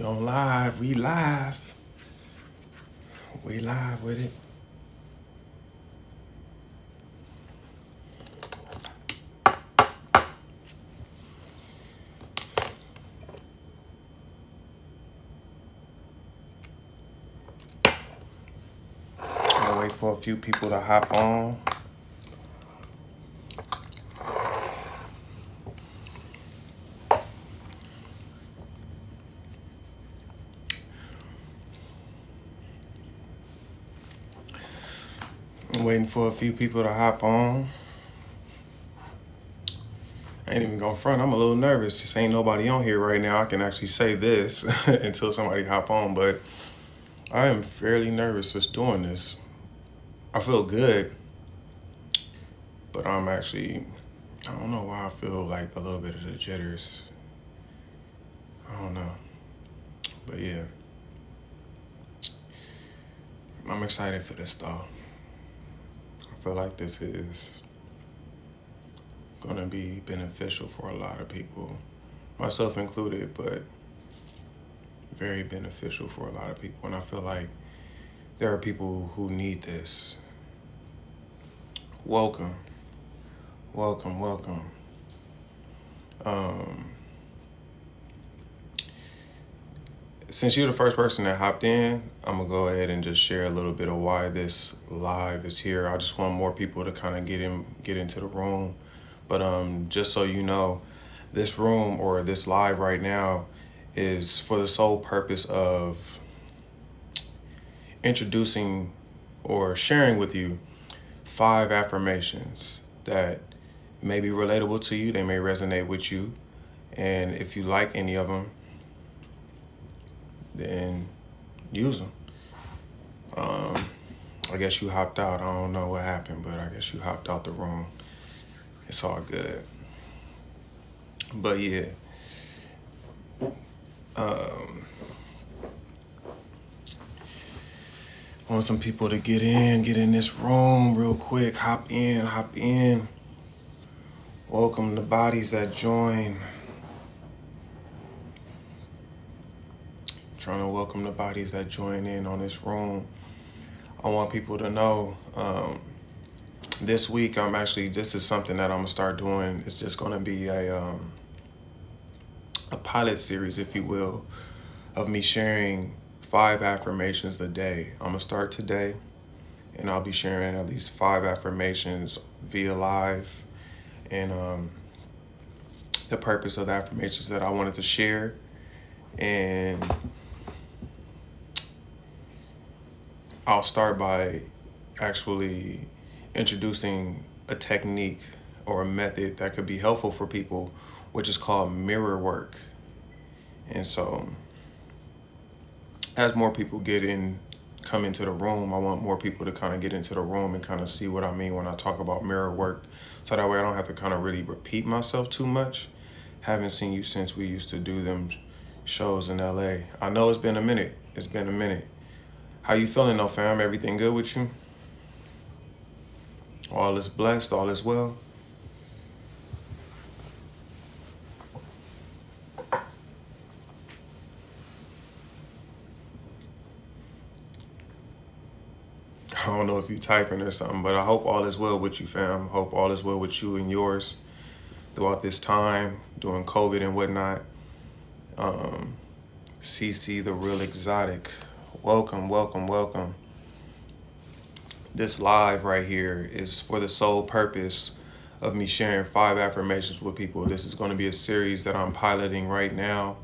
on live. We live. We live with it. I'll wait for a few people to hop on. I'm waiting for a few people to hop on. I ain't even gonna front. I'm a little nervous. Just ain't nobody on here right now. I can actually say this until somebody hop on, but I am fairly nervous just doing this. I feel good, but I don't know why I feel like a little bit of the jitters. I don't know, but yeah. I'm excited for this though. I feel like this is gonna be beneficial for a lot of people, myself included, but very beneficial for a lot of people. And I feel like there are people who need this. Welcome. Since you're the first person that hopped in, I'm gonna go ahead and just share a little bit of why this live is here. I just want more people to kind of get into the room. But just so you know, this room or this live right now is for the sole purpose of introducing or sharing with you 5 affirmations that may be relatable to you. They may resonate with you. And if you like any of them, then use them. I guess you hopped out. I don't know what happened, but I guess you hopped out the room. It's all good. But yeah. I want some people to get in this room real quick. Hop in. Welcome the bodies that join. Trying to welcome the bodies that join in on this room. I want people to know this week this is something that I'm gonna start doing. It's just gonna be a pilot series, if you will, of me sharing 5 affirmations a day. I'm gonna start today, and I'll be sharing at least 5 affirmations via live. And the purpose of the affirmations that I wanted to share, and I'll start by actually introducing a technique or a method that could be helpful for people, which is called mirror work. And so as more people come into the room, I want more people to kind of get into the room and kind of see what I mean when I talk about mirror work. So that way I don't have to kind of really repeat myself too much. Haven't seen you since we used to do them shows in LA. I know it's been a minute. How you feeling though, fam? Everything good with you? All is blessed, all is well? I don't know if you typing or something, but I hope all is well with you, fam. Hope all is well with you and yours throughout this time, during COVID and whatnot. CC the Real Exotic. Welcome. This live right here is for the sole purpose of me sharing 5 affirmations with people. This is going to be a series that I'm piloting right now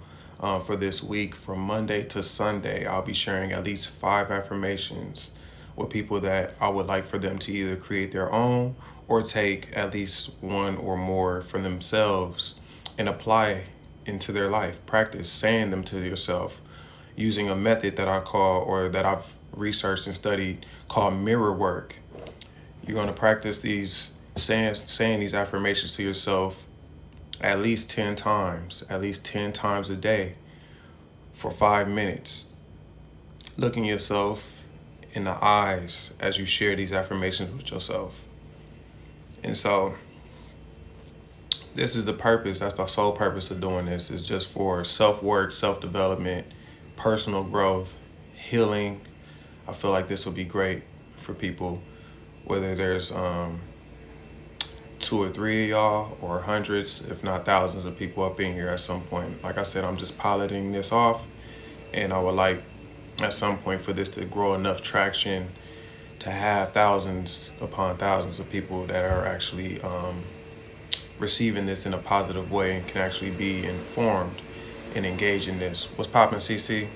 for this week. From Monday to Sunday, I'll be sharing at least 5 affirmations with people that I would like for them to either create their own or take at least one or more for themselves and apply into their life. Practice saying them to yourself using a method that I call, or that I've researched and studied, called mirror work. You're going to practice saying these affirmations to yourself at least 10 times a day for 5 minutes. Looking yourself in the eyes as you share these affirmations with yourself. And so this is the purpose. That's the sole purpose of doing this. Is just for self-work, self-development, personal growth, healing. I feel like this will be great for people, whether there's two or three of y'all or hundreds, if not thousands of people up in here at some point. Like I said, I'm just piloting this off, and I would like at some point for this to grow enough traction to have thousands upon thousands of people that are actually receiving this in a positive way and can actually be informed and engage in this. What's poppin', CC?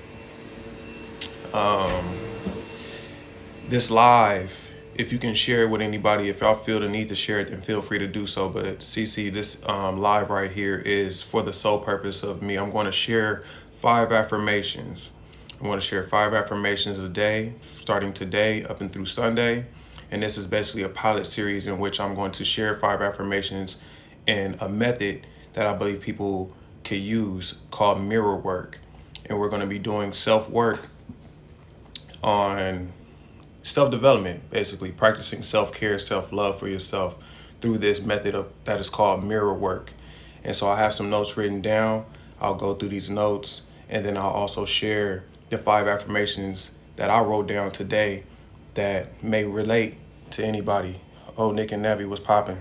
This live, if you can share it with anybody, if y'all feel the need to share it, then feel free to do so. But CC, this live right here is for the sole purpose of me. I'm going to share 5 affirmations. I'm going to share 5 affirmations a day, starting today up and through Sunday. And this is basically a pilot series in which I'm going to share 5 affirmations and a method that I believe people can use called mirror work. And we're going to be doing self-work on self-development, basically practicing self-care, self-love for yourself through this method that is called mirror work. And so I have some notes written down. I'll go through these notes, and then I'll also share the 5 affirmations that I wrote down today that may relate to anybody. Oh, Nick and Nevi was popping.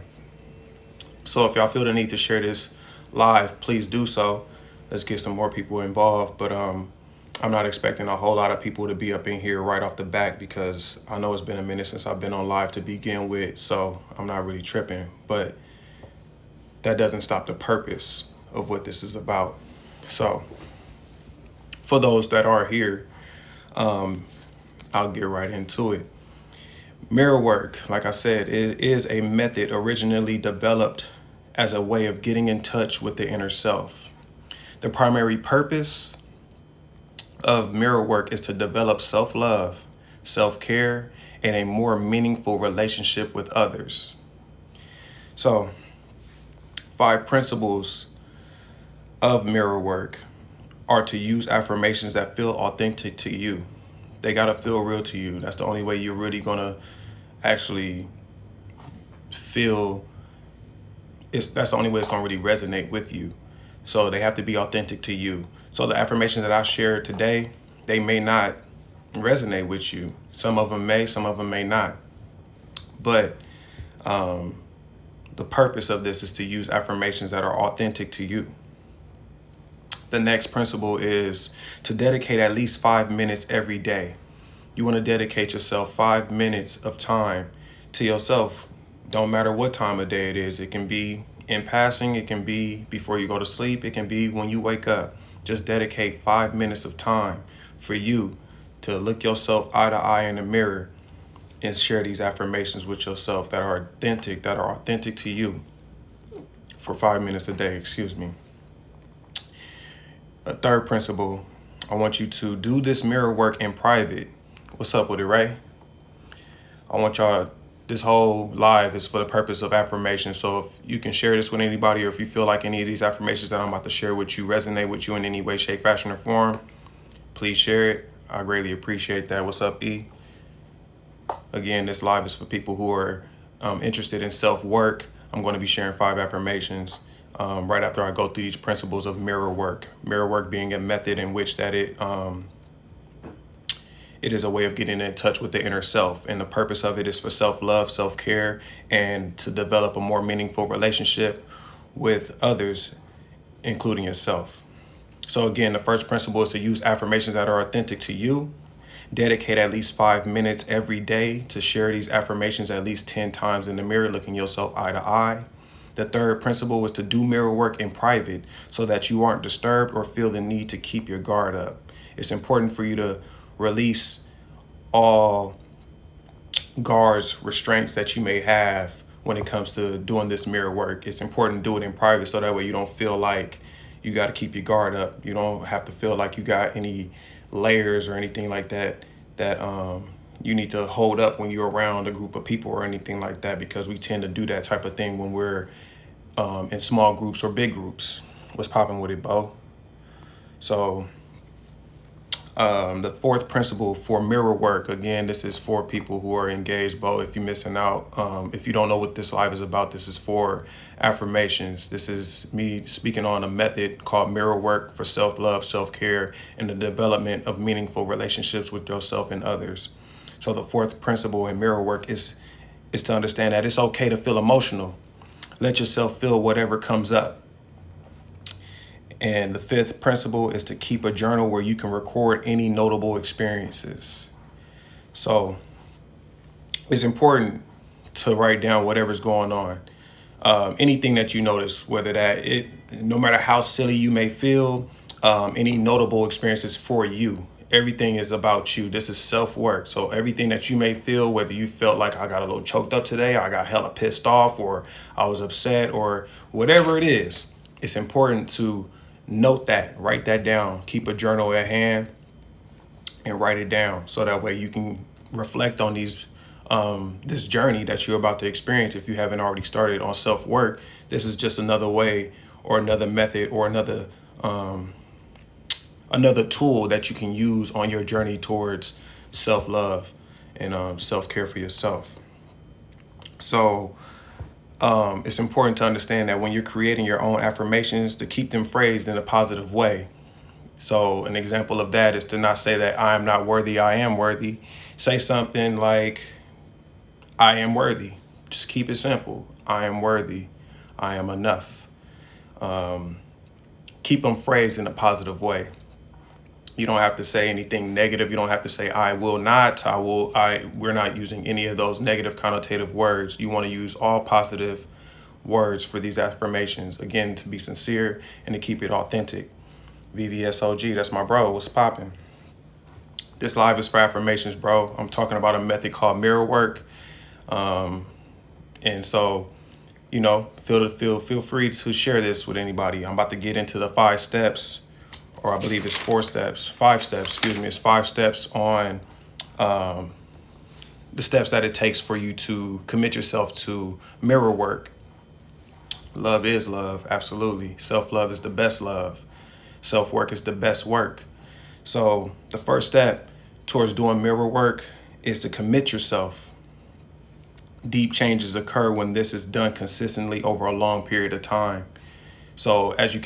So if y'all feel the need to share this live, please do so. Let's get some more people involved. But I'm not expecting a whole lot of people to be up in here right off the bat, because I know it's been a minute since I've been on live to begin with, so I'm not really tripping. But that doesn't stop the purpose of what this is about. So for those that are here, I'll get right into it. Mirror work, like I said, it is a method originally developed as a way of getting in touch with the inner self. The primary purpose of mirror work is to develop self-love, self-care, and a more meaningful relationship with others. So, 5 principles of mirror work are to use affirmations that feel authentic to you. They gotta feel real to you. That's the only way you're really gonna actually feel, that's the only way it's gonna really resonate with you. So they have to be authentic to you. So the affirmations that I shared today, they may not resonate with you. Some of them may, some of them may not. But the purpose of this is to use affirmations that are authentic to you. The next principle is to dedicate at least 5 minutes every day. You want to dedicate yourself 5 minutes of time to yourself. Don't matter what time of day it is. It can be in passing. It can be before you go to sleep. It can be when you wake up. Just dedicate 5 minutes of time for you to look yourself eye to eye in the mirror and share these affirmations with yourself that are authentic to you for 5 minutes a day, excuse me. A third principle, I want you to do this mirror work in private. What's up with it, Ray? I want y'all, this whole live is for the purpose of affirmation. So if you can share this with anybody, or if you feel like any of these affirmations that I'm about to share with you resonate with you in any way, shape, fashion, or form, please share it. I greatly appreciate that. What's up, E? Again, this live is for people who are interested in self-work. I'm going to be sharing 5 affirmations right after I go through these principles of mirror work. Mirror work being a method in which that it is a way of getting in touch with the inner self. And the purpose of it is for self-love, self-care, and to develop a more meaningful relationship with others, including yourself. So again, the first principle is to use affirmations that are authentic to you. Dedicate at least 5 minutes every day to share these affirmations at least 10 times in the mirror, looking yourself eye to eye. The third principle is to do mirror work in private so that you aren't disturbed or feel the need to keep your guard up. It's important for you to release all guards, restraints that you may have when it comes to doing this mirror work. It's important to do it in private so that way you don't feel like you got to keep your guard up. You don't have to feel like you got any layers or anything like that you need to hold up when you're around a group of people or anything like that, because we tend to do that type of thing when we're in small groups or big groups. What's popping with it, Bo? So The fourth principle for mirror work, again, this is for people who are engaged, Bo. If you're missing out, if you don't know what this live is about, this is for affirmations. This is me speaking on a method called mirror work for self-love, self-care, and the development of meaningful relationships with yourself and others. So the fourth principle in mirror work is to understand that it's okay to feel emotional. Let yourself feel whatever comes up. And the fifth principle is to keep a journal where you can record any notable experiences. So it's important to write down whatever's going on. Anything that you notice, no matter how silly you may feel, any notable experiences for you. Everything is about you. This is self-work. So everything that you may feel, whether you felt like I got a little choked up today, I got hella pissed off, or I was upset, or whatever it is, it's important to note that, write that down, keep a journal at hand and write it down. So that way you can reflect on this journey that you're about to experience. If you haven't already started on self-work, this is just another way or another method or another tool that you can use on your journey towards self-love and self-care for yourself. So it's important to understand that when you're creating your own affirmations, to keep them phrased in a positive way. So an example of that is to not say that I am not worthy, I am worthy. Say something like, I am worthy. Just keep it simple. I am worthy. I am enough. Keep them phrased in a positive way. You don't have to say anything negative. You don't have to say, I will not, we're not using any of those negative connotative words. You want to use all positive words for these affirmations. Again, to be sincere and to keep it authentic. VVSOG, that's my bro. What's popping? This live is for affirmations, bro. I'm talking about a method called mirror work. And so, feel free to share this with anybody. I'm about to get into the 5 steps. Or I believe it's 5 steps, It's 5 steps on the steps that it takes for you to commit yourself to mirror work. Love is love, absolutely. Self-love is the best love. Self-work is the best work. So the first step towards doing mirror work is to commit yourself. Deep changes occur when this is done consistently over a long period of time. So as you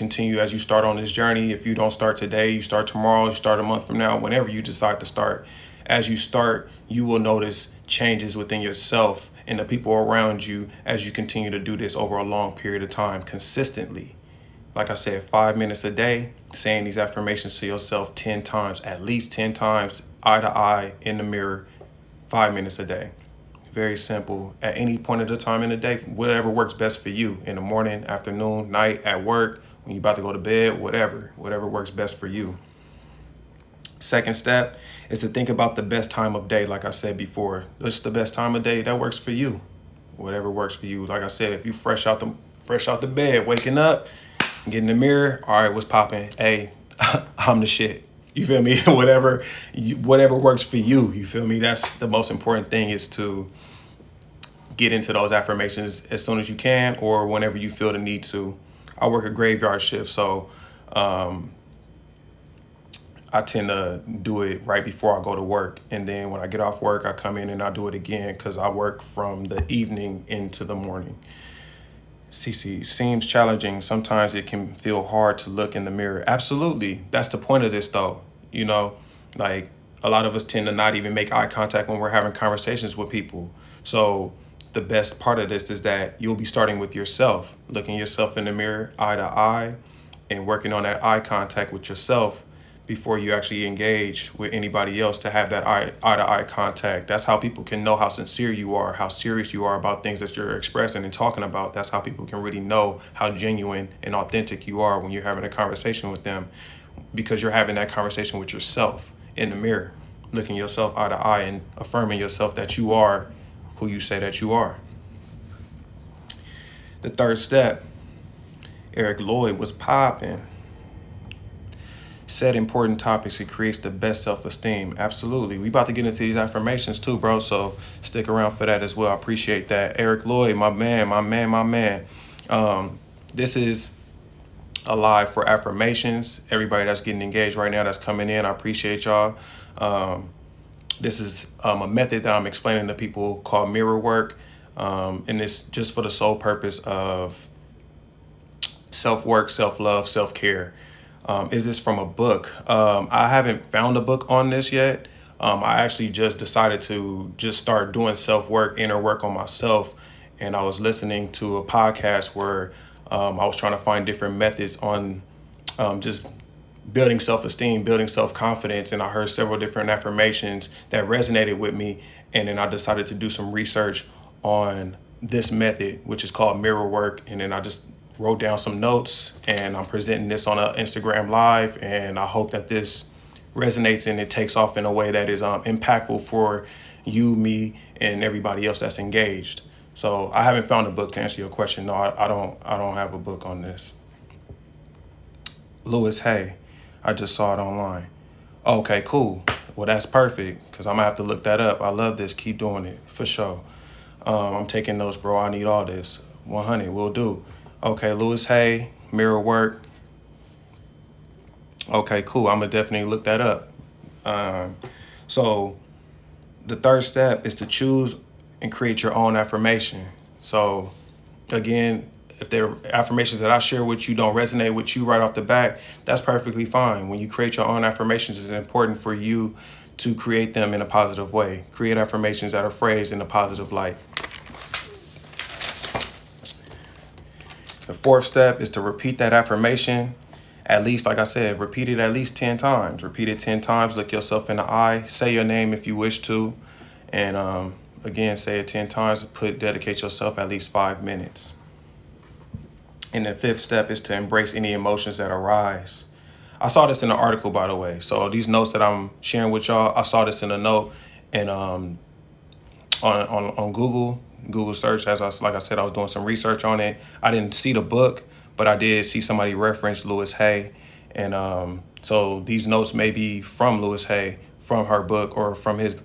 start on this journey, if you don't start today, you start tomorrow, you start a month from now, whenever you decide to start, as you start, you will notice changes within yourself and the people around you as you continue to do this over a long period of time consistently. Like I said, 5 minutes a day, saying these affirmations to yourself 10 times, at least 10 times, eye to eye in the mirror, 5 minutes a day. Very simple. At any point of the time in the day, whatever works best for you. In the morning, afternoon, night, at work, when you're about to go to bed, whatever works best for you. Second step is to think about the best time of day. Like I said before, what's the best time of day that works for you? Whatever works for you. Like I said, if you fresh out the bed, waking up, get in the mirror, all right, what's popping? Hey, I'm the shit. You feel me? Whatever works for you. You feel me? That's the most important thing, is to get into those affirmations as soon as you can or whenever you feel the need to. I work a graveyard shift, so I tend to do it right before I go to work. And then when I get off work, I come in and I do it again because I work from the evening into the morning. CC, seems challenging. Sometimes it can feel hard to look in the mirror. Absolutely. That's the point of this, though. Like a lot of us tend to not even make eye contact when we're having conversations with people. So the best part of this is that you'll be starting with yourself, looking yourself in the mirror, eye to eye, and working on that eye contact with yourself before you actually engage with anybody else, to have that eye to eye contact. That's how people can know how sincere you are, how serious you are about things that you're expressing and talking about. That's how people can really know how genuine and authentic you are when you're having a conversation with them, because you're having that conversation with yourself in the mirror, looking yourself eye to eye and affirming yourself that you are who you say that you are. The third step, Eric Lloyd was popping. Set important topics. It creates the best self-esteem. Absolutely. We about to get into these affirmations too, bro. So stick around for that as well. I appreciate that. Eric Lloyd, my man. This is alive for affirmations. Everybody that's getting engaged right now, that's coming in, I appreciate y'all. This is a method that I'm explaining to people called mirror work. And it's just for the sole purpose of self work, self love, self care. Is this from a book? I haven't found a book on this yet. I actually just decided to just start doing self work, inner work on myself. And I was listening to a podcast where I was trying to find different methods on just building self-esteem, building self-confidence, and I heard several different affirmations that resonated with me. And then I decided to do some research on this method, which is called mirror work. And then I just wrote down some notes, and I'm presenting this on an Instagram live. And I hope that this resonates and it takes off in a way that is impactful for you, me, and everybody else that's engaged. So I haven't found a book to answer your question. No, I don't have a book on this. Lewis Hay. I just saw it online. Okay, cool. Well, that's perfect because I'm gonna have to look that up. I love this. Keep doing it for sure. I'm taking notes, bro. I need all this. 100 will do. Okay, Lewis Hay, mirror work. Okay, cool. I'm gonna definitely look that up. So the third step is to choose and create your own affirmation. So again, if there are affirmations that I share with you don't resonate with you right off the bat, that's perfectly fine. When you create your own affirmations, it's important for you to create them in a positive way. Create affirmations that are phrased in a positive light. The fourth step is to repeat that affirmation at least, like I said, repeat it at least 10 times. Repeat it 10 times. Look yourself in the eye. Say your name if you wish to. And again, say it 10 times. Dedicate yourself at least 5 minutes. And the fifth step is to embrace any emotions that arise. I saw this in an article, by the way. So these notes that I'm sharing with y'all, I saw this in a note and on Google search. Like I said, I was doing some research on it. I didn't see the book, but I did see somebody reference Lewis Hay, and so these notes may be from Lewis Hay, from her book, or from his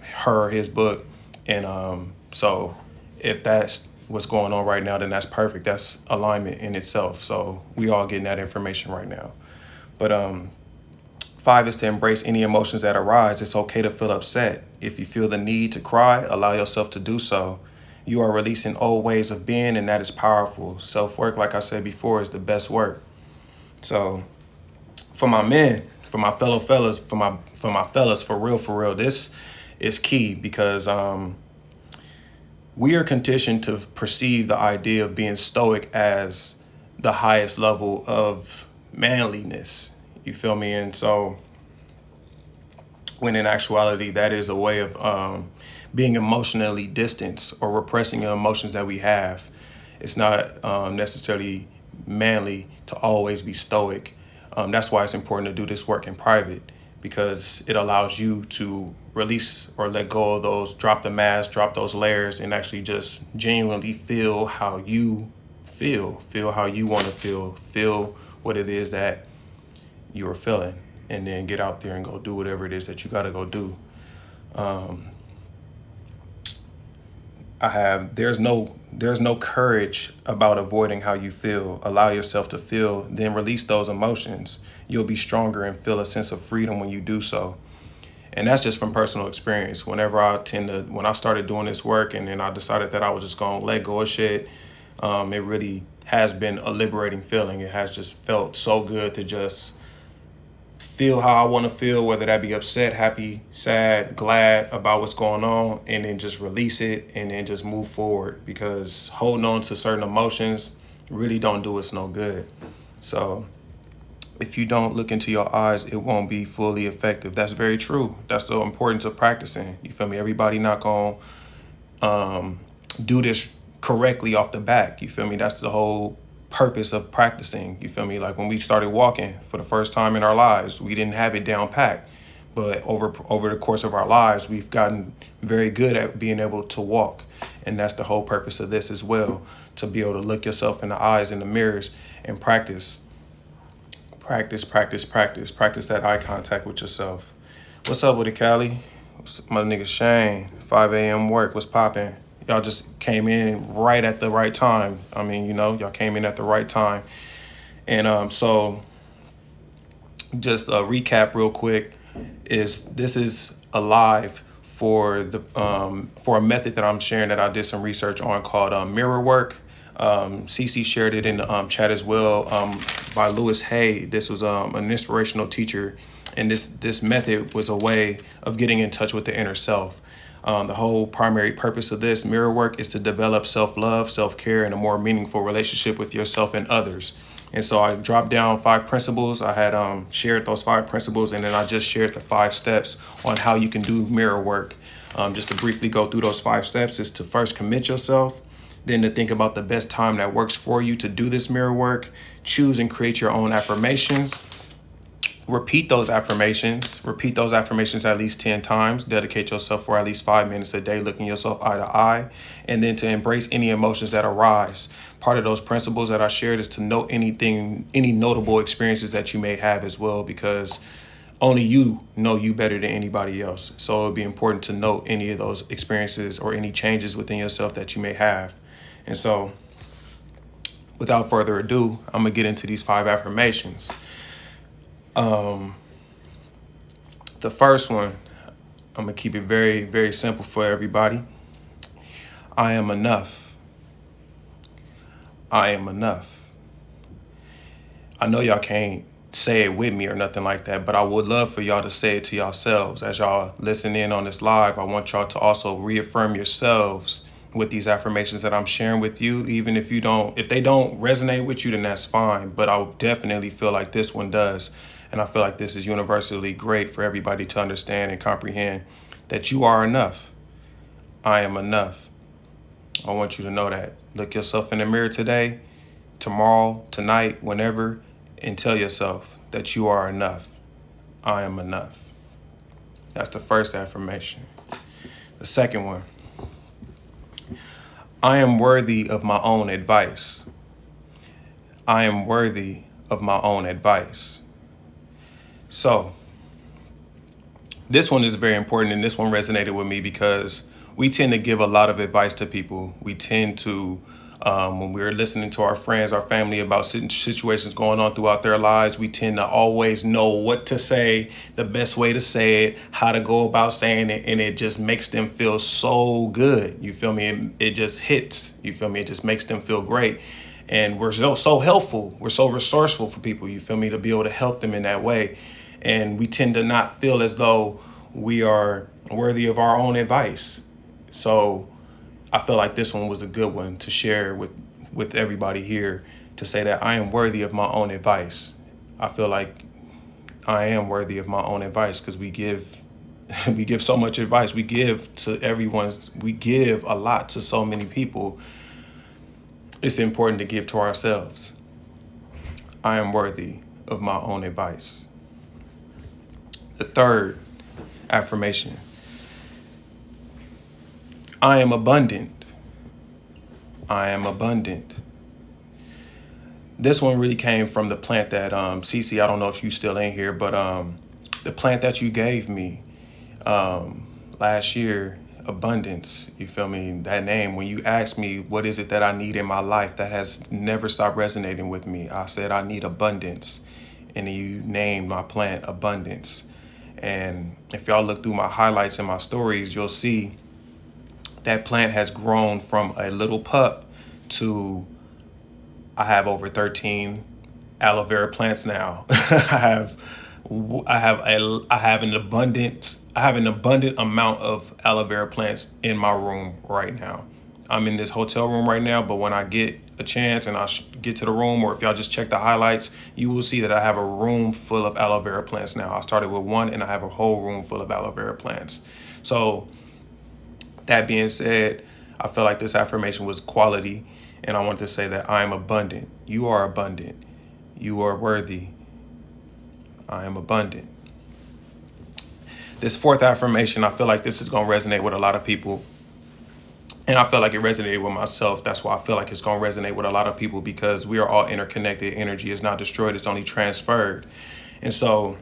book, and so if that's what's going on right now, then that's perfect. That's alignment in itself. So we all getting that information right now. But 5 is to embrace any emotions that arise. It's okay to feel upset. If you feel the need to cry, allow yourself to do so. You are releasing old ways of being, and that is powerful. Self-work, like I said before, is the best work. So for my men, for my fellow fellas, for my fellas, for real, this is key because we are conditioned to perceive the idea of being stoic as the highest level of manliness. You feel me? And so when in actuality, that is a way of being emotionally distanced or repressing the emotions that we have. It's not necessarily manly to always be stoic. That's why it's important to do this work in private, because it allows you to release or let go of those, drop the mask, drop those layers, and actually just genuinely feel how you feel how you want to feel what it is that you are feeling, and then get out there and go do whatever it is that you got to go do. There's no courage about avoiding how you feel. Allow yourself to feel, then release those emotions. You'll be stronger and feel a sense of freedom when you do so. And that's just from personal experience. When I started doing this work and then I decided that I was just going to let go of shit, it really has been a liberating feeling. It has just felt so good to just feel how I want to feel, whether that be upset, happy, sad, glad about what's going on, and then just release it and then just move forward, because holding on to certain emotions really don't do us no good. So if you don't look into your eyes, it won't be fully effective. That's very true. That's the importance of practicing. You feel me? Everybody not going to do this correctly off the bat. You feel me? That's the whole purpose of practicing. You feel me? Like when we started walking for the first time in our lives, we didn't have it down packed, but over the course of our lives, we've gotten very good at being able to walk. And that's the whole purpose of this as well, to be able to look yourself in the eyes, in the mirrors, and practice that eye contact with yourself. What's up with it, Callie? My nigga Shane, 5 a.m. work, what's popping? Y'all just came in right at the right time. I mean, y'all came in at the right time. And so just a recap real quick is this is alive for a method that I'm sharing that I did some research on called mirror work. CC shared it in the chat as well, by Lewis Hay. This was an inspirational teacher, and this method was a way of getting in touch with the inner self. The whole primary purpose of this mirror work is to develop self-love, self-care, and a more meaningful relationship with yourself and others. And so I dropped down 5 principles. I had shared those 5 principles, and then I just shared the 5 steps on how you can do mirror work. Just to briefly go through those 5 steps is to first commit yourself, then to think about the best time that works for you to do this mirror work, choose and create your own affirmations, repeat those affirmations at least 10 times, dedicate yourself for at least 5 minutes a day looking yourself eye to eye, and then to embrace any emotions that arise. Part of those principles that I shared is to note any notable experiences that you may have as well, because only you know you better than anybody else. So it would be important to note any of those experiences or any changes within yourself that you may have. And so without further ado, I'm gonna get into these 5 affirmations. The first one, I'm gonna keep it very, very simple for everybody. I am enough. I am enough. I know y'all can't say it with me or nothing like that, but I would love for y'all to say it to yourselves. As y'all listen in on this live, I want y'all to also reaffirm yourselves with these affirmations that I'm sharing with you. Even if they don't resonate with you, then that's fine. But I definitely feel like this one does. And I feel like this is universally great for everybody to understand and comprehend that you are enough. I am enough. I want you to know that. Look yourself in the mirror today, tomorrow, tonight, whenever, and tell yourself that you are enough. I am enough. That's the first affirmation. The second one, I am worthy of my own advice. I am worthy of my own advice. So this one is very important, and this one resonated with me because we tend to give a lot of advice to people. We tend to, when we're listening to our friends, our family about situations going on throughout their lives, we tend to always know what to say, the best way to say it, how to go about saying it, and it just makes them feel so good. You feel me? It just hits. You feel me? It just makes them feel great. And we're so helpful. We're so resourceful for people, you feel me, to be able to help them in that way. And we tend to not feel as though we are worthy of our own advice. So I feel like this one was a good one to share with everybody here, to say that I am worthy of my own advice. I feel like I am worthy of my own advice because we give so much advice. We give a lot to so many people. It's important to give to ourselves. I am worthy of my own advice. The third affirmation, I am abundant. I am abundant. This one really came from the plant that Cece, I don't know if you still in here, but the plant that you gave me last year, abundance, you feel me? That name, when you asked me what is it that I need in my life, that has never stopped resonating with me. I said I need abundance, and you named my plant Abundance. And if y'all look through my highlights and my stories, you'll see that plant has grown from a little pup to I have over 13 aloe vera plants now. I have an abundant amount of aloe vera plants in my room right now. I'm in this hotel room right now, but when I get a chance and I get to the room, or if y'all just check the highlights, you will see that I have a room full of aloe vera plants now. I started with one and I have a whole room full of aloe vera plants. So that being said, I feel like this affirmation was quality, and I want to say that I am abundant. You are abundant. You are worthy. I am abundant. This fourth affirmation, I feel like this is going to resonate with a lot of people. And I feel like it resonated with myself. That's why I feel like it's going to resonate with a lot of people, because we are all interconnected. Energy is not destroyed. It's only transferred. And so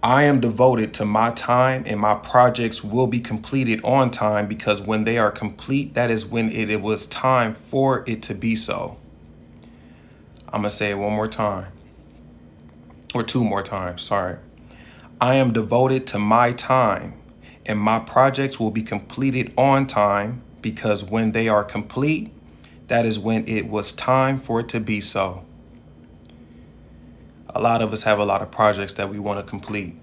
I am devoted to my time, and my projects will be completed on time, because when they are complete, that is when it was time for it to be so. I'm going to say it one more time, or two more times, sorry. I am devoted to my time, and my projects will be completed on time, because when they are complete, that is when it was time for it to be so. A lot of us have a lot of projects that we want to complete.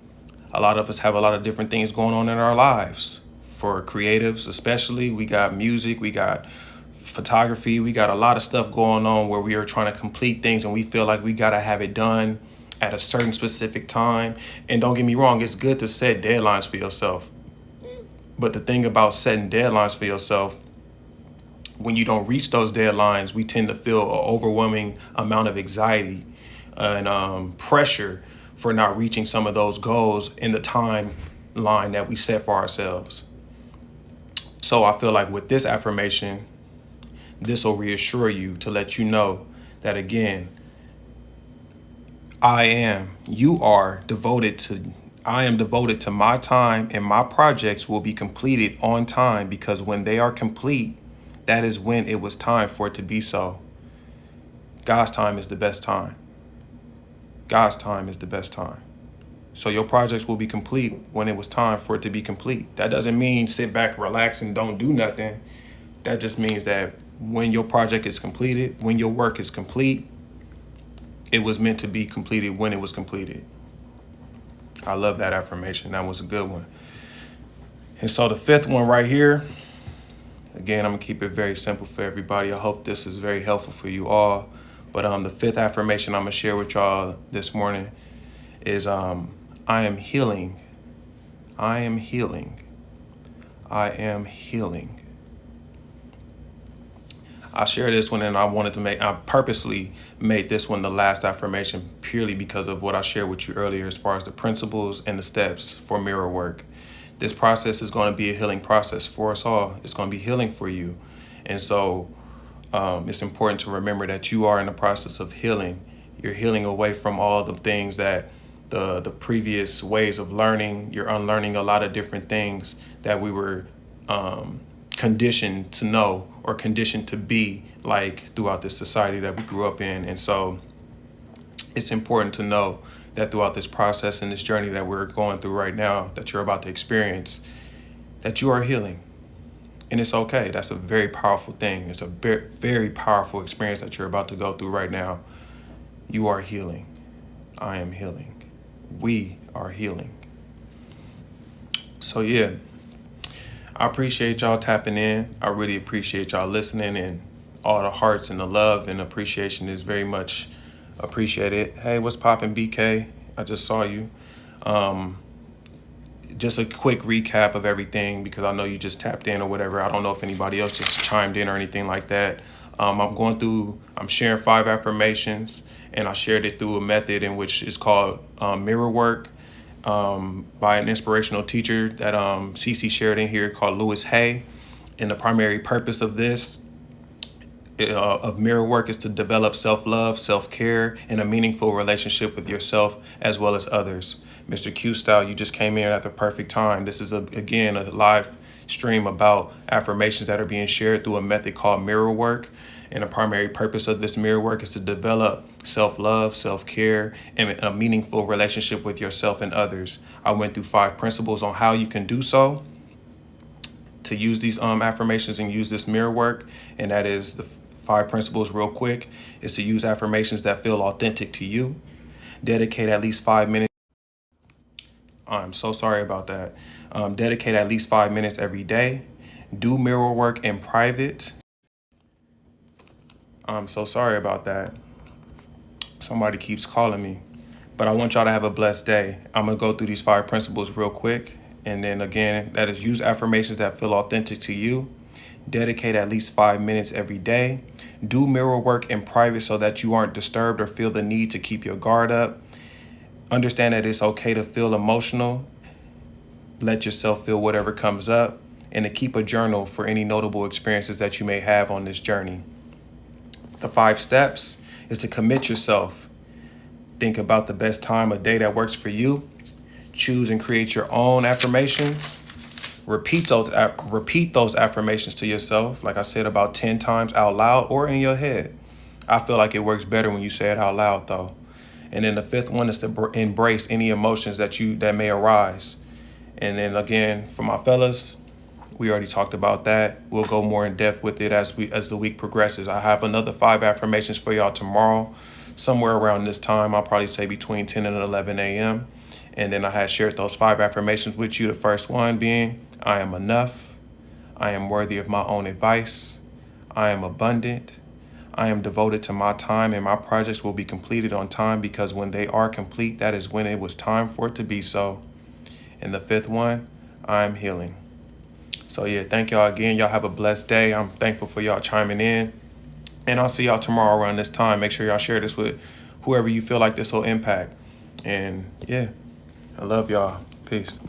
A lot of us have a lot of different things going on in our lives. For creatives especially, we got music, we got photography, we got a lot of stuff going on where we are trying to complete things and we feel like we got to have it done at a certain specific time. And don't get me wrong, it's good to set deadlines for yourself. But the thing about setting deadlines for yourself, when you don't reach those deadlines, we tend to feel an overwhelming amount of anxiety and pressure for not reaching some of those goals in the timeline that we set for ourselves. So I feel like with this affirmation, this will reassure you to let you know that, again, I am devoted to my time, and my projects will be completed on time, because when they are complete, that is when it was time for it to be so. God's time is the best time. God's time is the best time. So your projects will be complete when it was time for it to be complete. That doesn't mean sit back, relax, and don't do nothing. That just means that when your project is completed, when your work is complete, it was meant to be completed when it was completed. I love that affirmation. That was a good one. And so the fifth one right here, again, I'm gonna keep it very simple for everybody. I hope this is very helpful for you all. But the fifth affirmation I'm gonna share with y'all this morning is I am healing. I am healing. I am healing. I share this one, and I purposely made this one the last affirmation purely because of what I shared with you earlier as far as the principles and the steps for mirror work. This process is going to be a healing process for us all. It's going to be healing for you. And so it's important to remember that you are in the process of healing. You're healing away from all the things that the previous ways of learning. You're unlearning a lot of different things that we were conditioned to know or conditioned to be like throughout this society that we grew up in. And so it's important to know that throughout this process and this journey that we're going through right now, that you're about to experience, that you are healing. And it's okay. That's a very powerful thing. It's a very, very powerful experience that you're about to go through right now. You are healing. I am healing. We are healing. So yeah, I appreciate y'all tapping in. I really appreciate y'all listening, and all the hearts and the love and appreciation is very much appreciated. Hey, what's poppin', BK? I just saw you. Just a quick recap of everything, because I know you just tapped in or whatever. I don't know if anybody else just chimed in or anything like that. I'm sharing 5 affirmations, and I shared it through a method in which is called mirror work by an inspirational teacher that Cece shared in here called Lewis Hay. And the primary purpose of this of mirror work is to develop self-love, self-care, and a meaningful relationship with yourself as well as others. Mr. Q Style, you just came in at the perfect time. This is, again, a live stream about affirmations that are being shared through a method called mirror work. And the primary purpose of this mirror work is to develop self-love, self-care, and a meaningful relationship with yourself and others. I went through 5 principles on how you can do so, to use these affirmations and use this mirror work. And that is the 5 principles real quick, is to use affirmations that feel authentic to you. Dedicate at least 5 minutes. I'm so sorry about that. Dedicate at least 5 minutes every day. Do mirror work in private. I'm so sorry about that. Somebody keeps calling me. But I want y'all to have a blessed day. I'm going to go through these 5 principles real quick. And then again, that is use affirmations that feel authentic to you. Dedicate at least 5 minutes every day. Do mirror work in private so that you aren't disturbed or feel the need to keep your guard up. Understand that it's okay to feel emotional. Let yourself feel whatever comes up. And to keep a journal for any notable experiences that you may have on this journey. The 5 steps is to commit yourself. Think about the best time of day that works for you. Choose and create your own affirmations. Repeat those affirmations to yourself, like I said, about 10 times out loud or in your head. I feel like it works better when you say it out loud though. And then the fifth one is to embrace any emotions that may arise. And then again, for my fellas, we already talked about that. We'll go more in depth with it as the week progresses. I have another 5 affirmations for y'all tomorrow, somewhere around this time. I'll probably say between 10 and 11 a.m. And then I had shared those 5 affirmations with you. The first one being, I am enough. I am worthy of my own advice. I am abundant. I am devoted to my time, and my projects will be completed on time, because when they are complete, that is when it was time for it to be so. And the fifth one, I am healing. So yeah, thank y'all again. Y'all have a blessed day. I'm thankful for y'all chiming in. And I'll see y'all tomorrow around this time. Make sure y'all share this with whoever you feel like this will impact. And yeah, I love y'all. Peace.